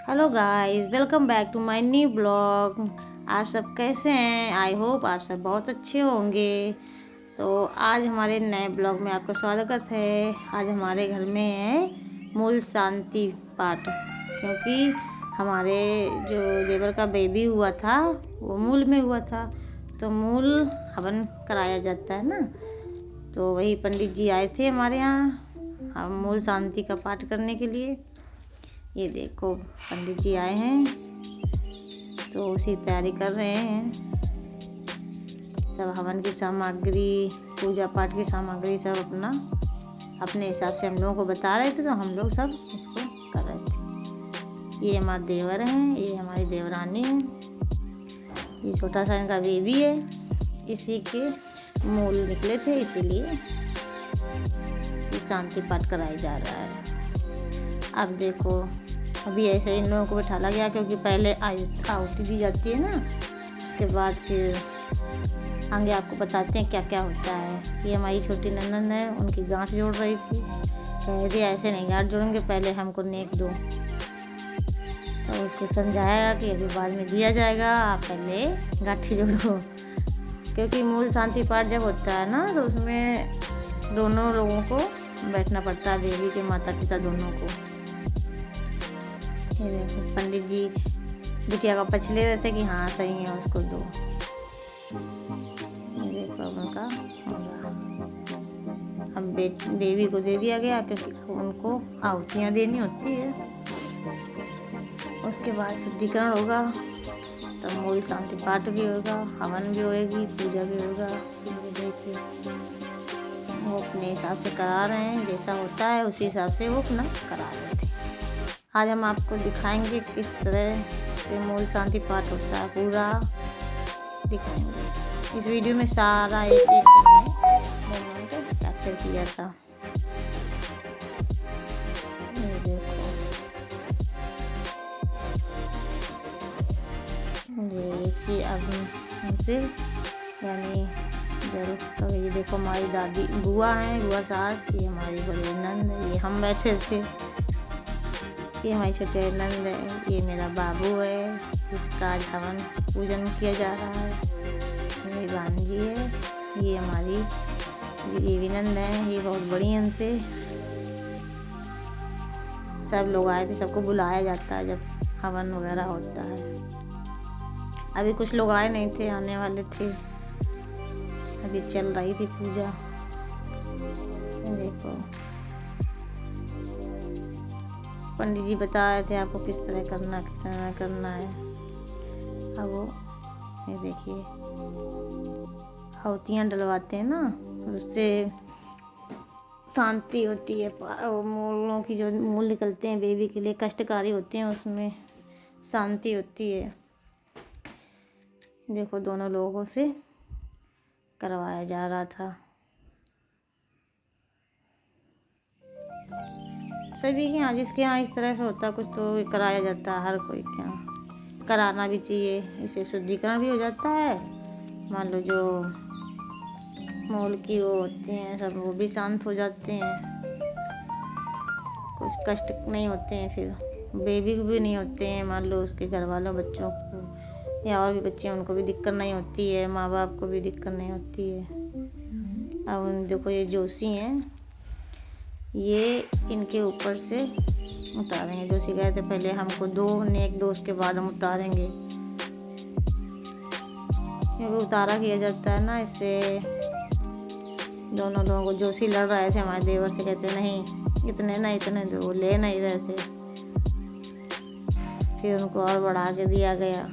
Hello guys, welcome back to my new blog. आप सब कैसे हैं? आई होप आप सब बहुत अच्छे होंगे। तो आज हमारे नए ब्लॉग में आपका स्वागत है। आज हमारे घर में है मूल शांति पाठ, क्योंकि हमारे जो देवर का बेबी हुआ था वो मूल में हुआ था, तो मूल हवन कराया जाता है ना। तो वही पंडित जी आए थे हमारे यहाँ हम मूल शांति का पाठ करने के लिए। ये देखो पंडित जी आए हैं, तो उसी तैयारी कर रहे हैं। सब हवन की सामग्री, पूजा पाठ की सामग्री सब अपने हिसाब से हम लोगों को बता रहे थे, तो हम लोग सब उसको कर रहे थे। ये हमारे देवर हैं, ये हमारी देवरानी है, ये छोटा सा इनका बेबी है। इसी के मूल निकले थे, इसीलिए शांति पाठ कराया जा रहा है। अब देखो, अभी ऐसे इन लोगों को बैठाला गया, क्योंकि पहले आहुति दी जाती है ना, उसके बाद फिर आगे आपको बताते हैं क्या क्या होता है। ये हमारी छोटी ननद है, उनकी गांठ जोड़ रही थी। कह दिया ऐसे नहीं गांठ जोड़ेंगे, पहले हमको नेक दो। तो उसको समझाया कि अभी बाद में दिया जाएगा, आप पहले गांठी जोड़ो। क्योंकि मूल शांति पाठ जब होता है ना, तो उसमें दोनों लोगों को बैठना पड़ता है, बेबी के माता पिता दोनों को। ये देखो पंडित जी बिटिया का पक्ष ले रहे थे कि हाँ सही है, उसको दो। ये देखो अब उनका अब बेबी को दे दिया गया, क्योंकि उनको आहुतियाँ देनी होती है। उसके बाद शुद्धिकरण होगा, तब मूल शांति पाठ भी होगा, हवन भी होएगी, पूजा भी होगा। देखिए वो अपने हिसाब से करा रहे हैं, जैसा होता है उसी हिसाब से वो अपना करा रहे थे। आज हम आपको दिखाएंगे किस तरह से मूल शांति पाठ होता है, पूरा दिखाएंगे। इस वीडियो में सारा एक मोमेंट कैप्चर किया था। ये देखो, ये अब हमसे यानी जरूर। ये देखो हमारी दादी बुआ हैं, बुआ सास, ये हमारी बड़ी नंद है, ये हम बैठे थे। ये हमारी छोटी नंद है, ये मेरा बाबू है, इसका आज हवन पूजन किया जा रहा है। मेरी भांजी है, ये हमारी देवी नंद है, ये बहुत बड़ी है हमसे। सब लोग आए थे, सबको बुलाया जाता है जब हवन वगैरह होता है। अभी कुछ लोग आए नहीं थे, आने वाले थे, अभी चल रही थी पूजा। देखो पंडित जी बता रहे थे आपको किस तरह करना, किस तरह करना है। अब वो ये देखिए आहुतियाँ डलवाते हैं ना, उससे शांति होती है। मूलों की जो मूल निकलते हैं बेबी के लिए कष्टकारी होते हैं, उसमें शांति होती है। देखो दोनों लोगों से करवाया जा रहा था। सभी के यहाँ, जिसके यहाँ इस तरह से होता है कुछ, तो कराया जाता है। हर कोई के यहाँ कराना भी चाहिए, इससे शुद्धिकरण भी हो जाता है। मान लो जो मूल की वो होते हैं सब, वो भी शांत हो जाते हैं, कुछ कष्ट नहीं होते हैं, फिर बेबी को भी नहीं होते हैं। मान लो उसके घर वालों बच्चों को या और भी बच्चे हैं, उनको भी दिक्कत नहीं होती है, माँ बाप को भी दिक्कत नहीं होती है। अब देखो ये जोशी हैं, ये इनके ऊपर से उतारेंगे। जोशी गए थे पहले हमको दो नेक दो, उसके बाद हम उतारेंगे, क्योंकि उतारा किया जाता है ना। इससे दोनों लोगों को, जोशी लड़ रहे थे हमारे देवर से, कहते नहीं इतने ना इतने दो, वो ले नहीं रहे थे। फिर उनको और बढ़ा के दिया गया।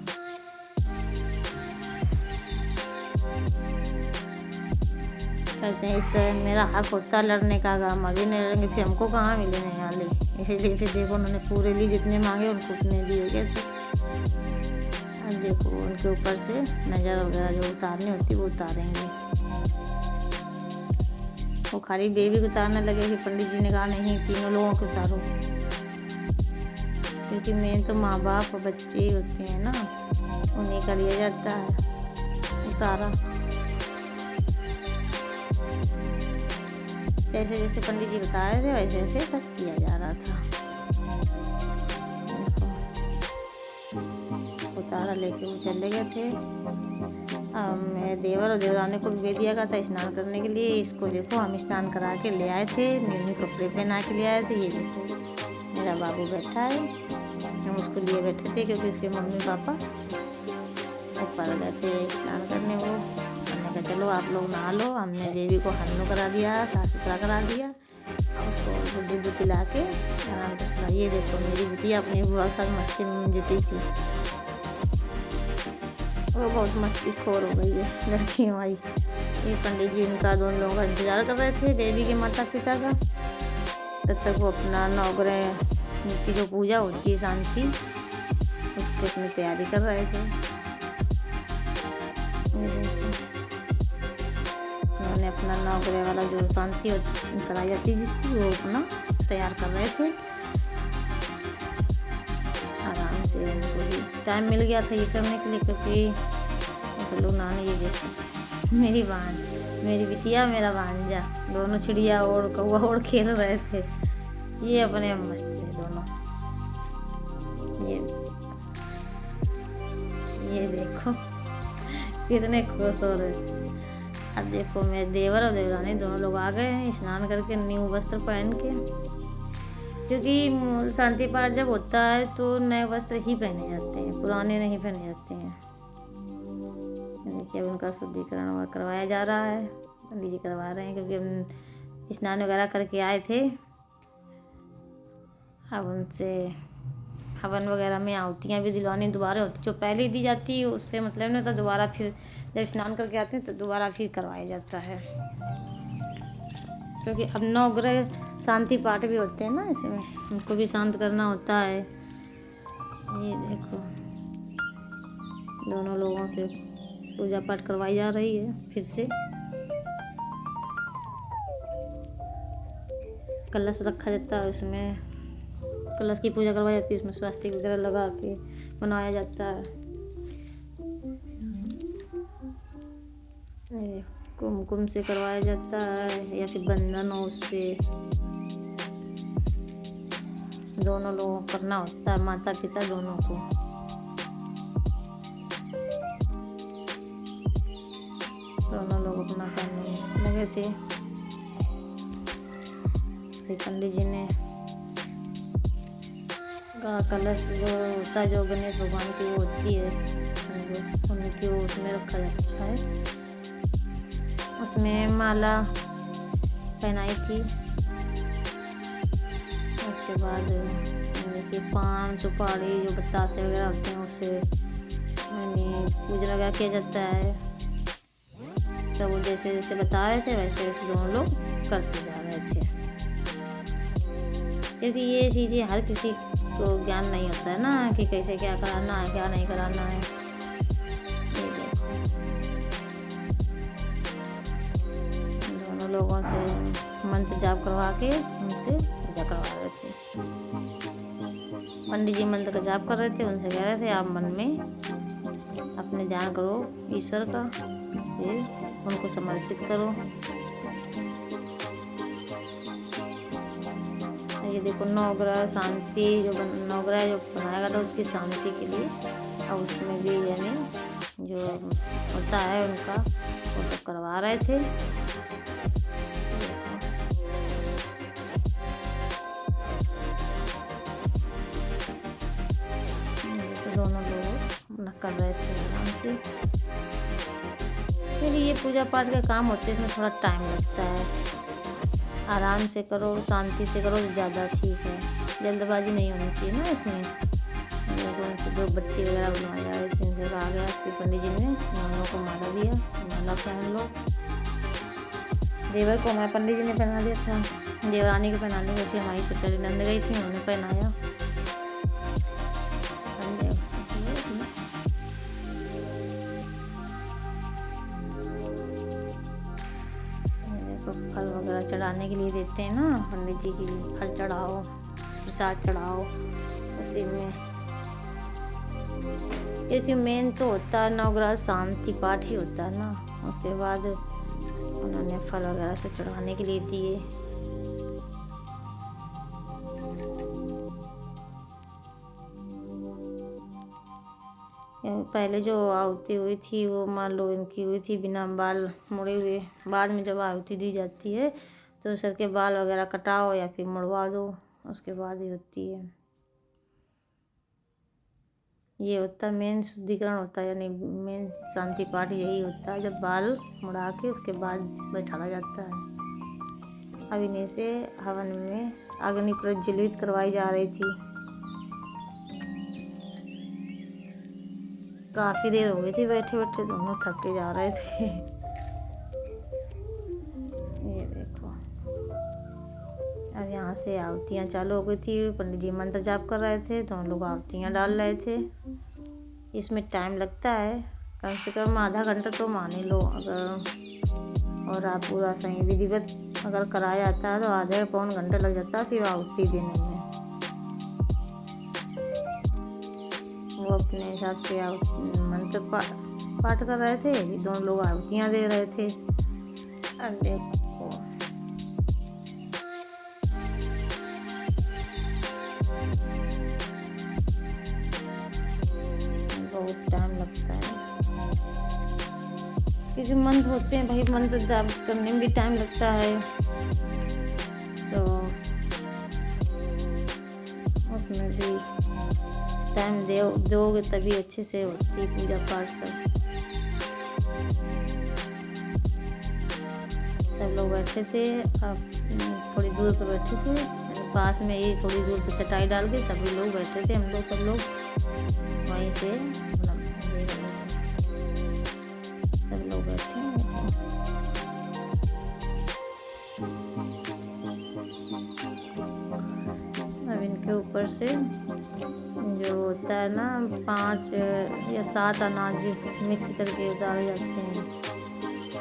कहते हैं इस तरह मेरा हक होता है लड़ने का, अगर हम अभी नहीं लड़ेंगे फिर हमको कहाँ मिलेंगे वाले। इसीलिए फिर देखो उन्होंने पूरे लिए जितने मांगे उनको उतने दिए गए थे। अब देखो उनके ऊपर से नज़र वगैरह जो उतारनी होती वो उतारेंगे। वो खाली बेबी को उतारने लगे, फिर पंडित जी ने कहा नहीं तीनों लोगों को उतारो, क्योंकि मेन तो माँ बाप और बच्चे ही होते हैं ना, उन्हीं का लिया जाता है उतारा। जैसे जैसे पंडित जी बता रहे थे वैसे वैसे सब किया जा रहा था। तारा लेके वो चले गए थे। मेरे देवर और देवरानी को भी भेज दिया गया था स्नान करने के लिए। इसको देखो हम स्नान करा के ले आए थे, न्यू कपड़े पहना के ले आए थे। ये देखो मेरा बाबू बैठा है, हम उसको लिए बैठे थे क्योंकि उसके मम्मी पापा ऊपर गए थे स्नान करने। वो हमने कहा चलो आप लोग नहा लो। हमने देवी को हल्लो करा दिया, साफ सुथरा करा दिया, उसको दूध पिला के आराम से सुना। ये देखो मेरी बिटिया अपनी बुआ के साथ मस्ती में जुटी थी, वो बहुत मस्ती खोर हो गई है लड़की हमारी। ये पंडित जी उनका दोनों लोगों का इंतजार कर रहे थे, देवी के माता पिता का। तब तक वो अपना नवग्रह की जो पूजा होती है शांति, उसकी अपनी तैयारी कर रहे थे। उन्होंने अपना नवग्रह वाला जो शांति कराई जाती है जिसकी, वो अपना तैयार कर रहे थे आराम से। उनको भी टाइम मिल गया था ये करने के लिए क्योंकि लोग नानी। ये देखो मेरी बान, मेरी बिटिया मेरा भांजा, दोनों चिड़िया और कौवा और खेल रहे थे। ये अपने मस्त थे दोनों। ये देखो कितने खुश हो रहे थे। अब देखो मेरे देवर और देवरानी दोनों लोग आ गए हैं स्नान करके न्यू वस्त्र पहन के, क्योंकि शांति पाठ जब होता है तो नए वस्त्र ही पहने जाते हैं, पुराने नहीं पहने जाते हैं। देखिए अब उनका शुद्धिकरण करवाया जा रहा है, पंडित जी करवा रहे हैं क्योंकि हम स्नान वगैरह करके आए थे। अब उनसे हवन वगैरह में आहुतियाँ भी दिलवानी दोबारा होती, जो पहले दी जाती है उससे मतलब नहीं होता, दोबारा फिर जब स्नान करके आते हैं तो दोबारा फिर करवाया जाता है। क्योंकि अब नवग्रह शांति पाठ भी होते हैं ना, इसमें उनको भी शांत करना होता है। ये देखो दोनों लोगों से पूजा पाठ करवाई जा रही है। फिर से कलश रखा जाता है, उसमें कलश की पूजा करवाई जाती है, उसमें स्वास्तिक वगैरह लगा के बनाया जाता है। कुमकुम से करवाया जाता है या फिर बंधन हो उससे, दोनों लोगों को करना होता है, माता पिता दोनों को। दोनों लोग अपना करने लगे थे। फिर पंडित जी ने का कलश जो होता है, जो गणेश भगवान की वो होती है उनकी वो उसमें रखा जाता है। उसमें माला पहनाई थी। उसके बाद देखिए पान सुपारी जो बतासे वगैरह होते हैं उससे मैंने पूजा वगैरह किया जाता है। तो वो जैसे जैसे बता रहे थे वैसे वैसे दोनों लोग करते जा रहे थे, क्योंकि ये चीज़ें हर किसी को ज्ञान नहीं होता है ना कि कैसे क्या कराना है क्या नहीं कराना है। दोनों लोगों से मंत्र जाप करवा के उनसे पूजा करवा रहे थे। पंडित जी मंत्र का जाप कर रहे थे, उनसे कह रहे थे आप मन में अपने ध्यान करो ईश्वर का, फिर उनको समर्पित करो। ये देखो नवग्रह शांति जो नवग्रह जो बनाया गया था उसकी शांति के लिए, अब उसमें भी यानी जो होता है उनका वो सब करवा रहे थे। दोनों लोग कर रहे थे आराम से। फिर ये पूजा पाठ का काम होते हैं, इसमें थोड़ा टाइम लगता है। आराम से करो, शांति से करो तो ज़्यादा ठीक है, जल्दबाजी नहीं होनी चाहिए ना इसमें। लोगों से दो बत्ती वगैरह बनवाई जा रही थी, इनसे आ गया। फिर पंडित जी ने दोनों को माला दिया, माला पहन लो। देवर को मैं पंडित जी ने पहना दिया था, देवरानी को पहनाने गई थी, हमारी छोटी नंद गई थी, उन्होंने पहनाया। फल वगैरह चढ़ाने के लिए देते हैं ना पंडित जी की, फल चढ़ाओ प्रसाद चढ़ाओ उसी में, क्योंकि मेन तो होता है नवग्रह शांति पाठ ही होता है ना। उसके बाद उन्होंने फल वगैरह से चढ़ाने के लिए दिए। पहले जो आहुति हुई थी वो मान लो इनकी हुई थी बिना बाल मुड़े हुए। बाद में जब आहुति दी जाती है तो सर के बाल वगैरह कटाओ या फिर मुड़वा दो, उसके बाद ही होती है। ये होता है मेन शुद्धिकरण होता है, यानी मेन शांति पाठ यही होता है, जब बाल मुड़ा के उसके बाद बैठाया जाता है। अब इन्हीं से हवन में अग्नि प्रज्वलित करवाई जा रही थी। काफ़ी देर हो गई थी बैठे बैठे, दोनों थक के जा रहे थे। ये देखो, अब यहाँ से आहुतियाँ चालू हो गई थी। पंडित जी मंत्र जाप कर रहे थे तो हम लोग आहुतियाँ डाल रहे थे। इसमें टाइम लगता है, कम से कम आधा घंटा तो मान ही लो अगर, और आप पूरा सही विधिवत अगर कराया जाता है तो आधे पौन घंटे लग जाता है सिर्फ आहुति देने में। वो अपने हिसाब से मंत्र पाठ कर रहे थे, दोनों लोग आहुतियाँ दे रहे थे। अब देखो बहुत टाइम लगता है, क्योंकि मंत्र होते हैं भाई, मंत्र जाप करने में भी टाइम लगता है, तो उसमें भी टाइम दोगे तभी अच्छे से होती है पूजा पाठ। सब लोग बैठे थे, अब थोड़ी दूर पर बैठे थे, पास में ही थोड़ी दूर पर चटाई डाल के सभी लोग बैठे थे। हम लोग सब लोग वहीं से सब लोग बैठे हैं। अब इनके ऊपर से जो होता है ना 5 या 7 अनाज मिक्स करके डाले जाते हैं।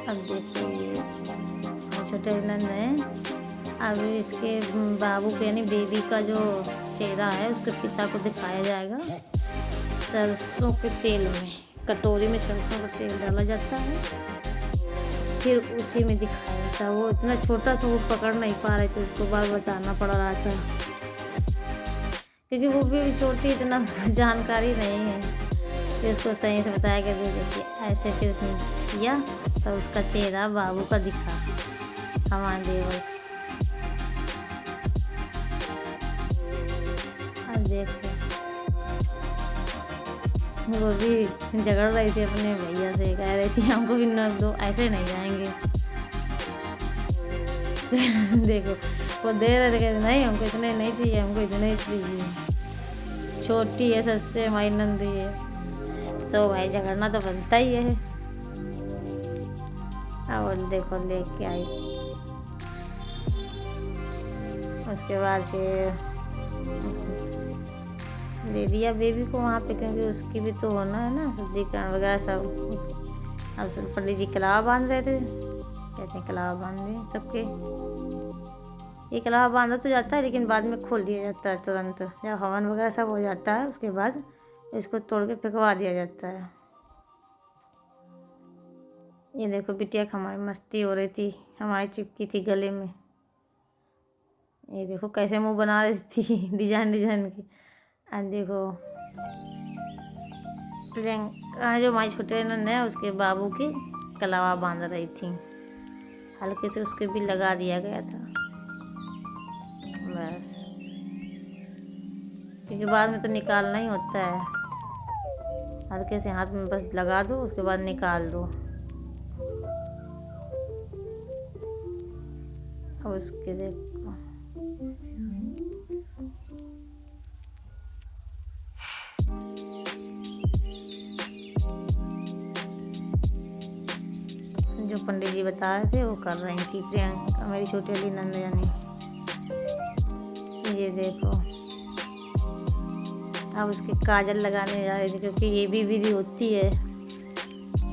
अब देखो ये छोटे नंद है, अब इसके बाबू के यानी बेबी का जो चेहरा है उसके पिता को दिखाया जाएगा सरसों के तेल में। कटोरी में सरसों का तेल डाला जाता है, फिर उसी में दिखाया जाता है। वो इतना छोटा था वो पकड़ नहीं पा रहे थे, उसको बार बताना पड़ रहा था क्योंकि वो भी छोटी, इतना जानकारी नहीं है। फिर उसको सही से बताया कि देखिए ऐसे, फिर उसने किया तो उसका चेहरा बाबू का दिखा हमारे देवर। अब देखो वो भी झगड़ रही थी अपने भैया से, कह रही थी हमको भी न दो, ऐसे नहीं जाएंगे। देखो वो दे रहे थे, कहते नहीं हमको इतने नहीं चाहिए, हमको इतने ही चाहिए, छोटी है सबसे हमारी नंदी है, तो भाई झगड़ना तो बनता ही है। और देखो लेके आई, उसके बाद फिर बेबी को वहाँ पे, क्योंकि उसकी भी तो होना है ना शुद्धिकरण वगैरह सब। अब पंडित जी कलावा बांध रहे थे, कहते हैं कलावा बांध दें सबके। ये कलावा बांधा तो जाता है लेकिन बाद में खोल दिया जाता है तुरंत, जब हवन वगैरह सब हो जाता है उसके बाद इसको तोड़ के फेंकवा दिया जाता है। ये देखो बिटिया हमारी मस्ती हो रही थी, हमारी चिपकी थी गले में। ये देखो कैसे मुंह बना रही थी डिजाइन डिजाइन की। अब देखो प्रियंका जो हमारी छोटे नंद है उसके बाबू की कलावा बांध रही थी, हल्के से उसके भी लगा दिया गया था बस, क्योंकि बाद में तो निकालना ही होता है। हल्के से हाथ में बस लगा दो, उसके बाद निकाल दो। अब उसके देखो जो पंडित जी बता रहे थे वो कर रही थी प्रियंका, मेरी छोटी वाली नंद यानी। ये देखो अब उसके काजल लगाने जा रही थी, क्योंकि ये भी विधि होती है,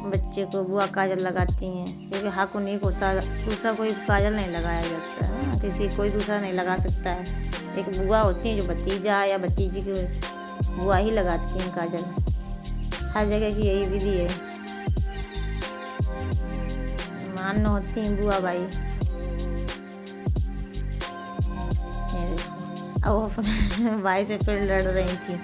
बच्चे को बुआ काजल लगाती हैं, क्योंकि हक उन्हीं को होता है, दूसरा कोई काजल नहीं लगाया जाता है ना, किसी कोई दूसरा नहीं लगा सकता है। एक बुआ होती है जो भतीजा या भतीजी की बुआ ही लगाती हैं काजल, हर जगह की यही विधि है, मान्य होती हैं बुआ भाई। अब वो अपने भाई से फिर लड़ रही थी,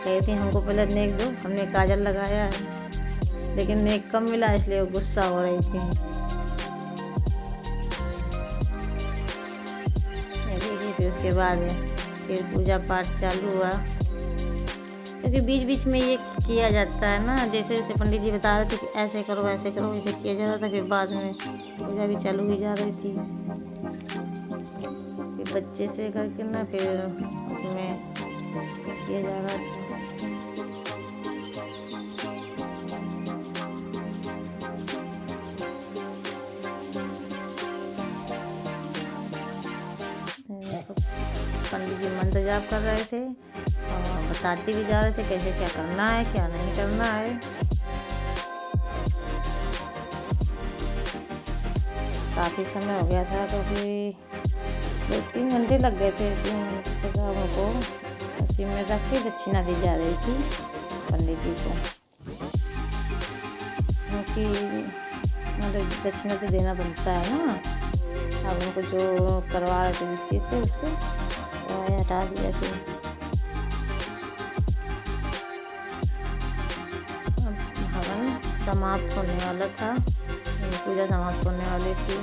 कही थी हमको पहले नेक दो, हमने काजल लगाया है लेकिन नेक कम मिला इसलिए वो गुस्सा हो रही थी। देखिए फिर उसके बाद फिर पूजा पाठ चालू हुआ, क्योंकि बीच बीच में ये किया जाता है ना, जैसे जैसे पंडित जी बता रहे थे कि ऐसे करो वैसे करो, ऐसे किया जा रहा था। फिर बाद में पूजा भी चालू की जा रही थी, फिर बच्चे से करके ना फिर उसमें किया जा रहा था। पंडित जी मंत्र जाप कर रहे थे और बताते भी जा रहे थे कैसे क्या करना है क्या नहीं करना है। काफ़ी समय हो गया था, तो फिर 2-3 घंटे लग गए थे। 3 घंटे तक हमको उसी में रख के दक्षिणा दी जा रही थी पंडित जी को, क्योंकि मतलब दक्षिणा तो देना बनता है ना। अब उनको जो करवा रहे थे जिस चीज़ से उससे हटा दिया थे। हवन समाप्त होने वाला था, पूजा समाप्त होने वाली थी।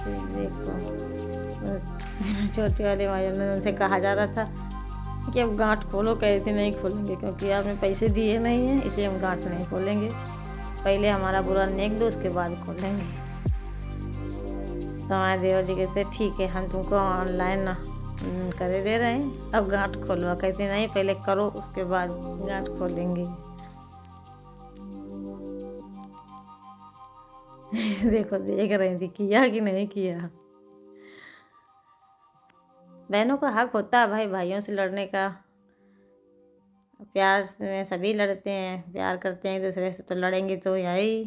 फिर देखो छोटी वाले माँ ने उनसे कहा जा रहा था कि अब गांठ खोलो, कह रही थी नहीं खोलेंगे क्योंकि आपने पैसे दिए नहीं हैं, इसलिए हम गांठ नहीं खोलेंगे, पहले हमारा बुरा नेक दो उसके बाद खोलेंगे। तो हमारे देवर जी कहते ठीक है हम तुमको ऑनलाइन ना करे दे रहे हैं, अब गांठ खोलो। कहते नहीं पहले करो उसके बाद गांठ खोलेंगे। देखो देख रही थी किया कि नहीं किया। बहनों का हक होता है भाई भाइयों से लड़ने का, प्यार में सभी लड़ते हैं, प्यार करते हैं एक दूसरे से, तो लड़ेंगे तो यही।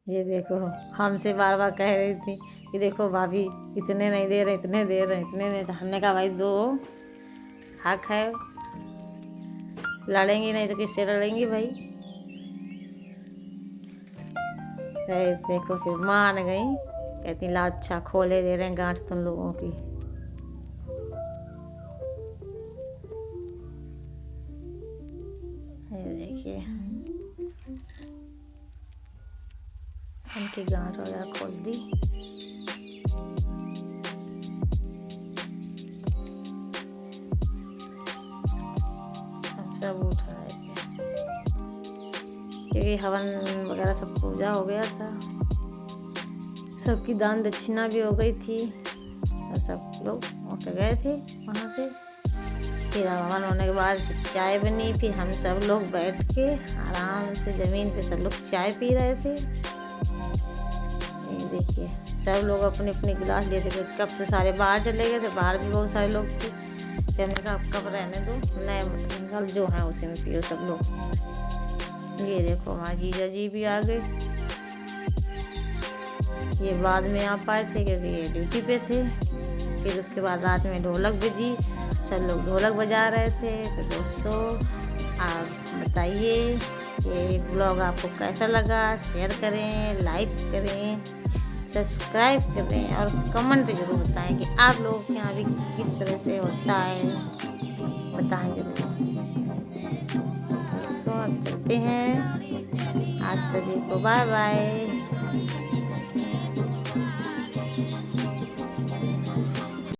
ये देखो हमसे बार बार कह रही थी कि देखो भाभी इतने नहीं दे रहे, इतने दे रहे, इतने नहीं। तो हमने कहा भाई दो, हक है, लड़ेंगी नहीं तो किससे लड़ेंगी भाई। देखो फिर मान गई, कहती ला अच्छा खोले दे रहे हैं गांठ तुम लोगों की। देखिए उनकी गांठ वगैरह खोल दी। सब उठ रहे थे क्योंकि हवन वगैरह सब पूजा हो गया था, सबकी दान दक्षिणा भी हो गई थी और सब लोग उठ गए थे वहाँ से। फिर हवन होने के बाद चाय बनी, फिर हम सब लोग बैठ के आराम से ज़मीन पे सब लोग चाय पी रहे थे। ये देखिए सब लोग अपने अपने गिलास लेते थे, कब तो सारे बाहर चले गए थे, बाहर भी बहुत सारे लोग थे। फिर हमने कहा कब रहने दो, नए मतलब जो है उसी में पियो सब लोग। ये देखो हमारे जीजा जी भी आ गए, ये बाद में आ पाए थे क्योंकि ये ड्यूटी पे थे। फिर उसके बाद रात में ढोलक बजी, सब लोग ढोलक बजा रहे थे। तो दोस्तों आप बताइए ये ब्लॉग आपको कैसा लगा, शेयर करें, लाइक करें, सब्सक्राइब करें और कमेंट जरूर बताएं कि आप लोगों के यहाँ भी किस तरह से होता है, बताएं जरूर। तो अब चलते हैं, आप सभी को बाय बाय।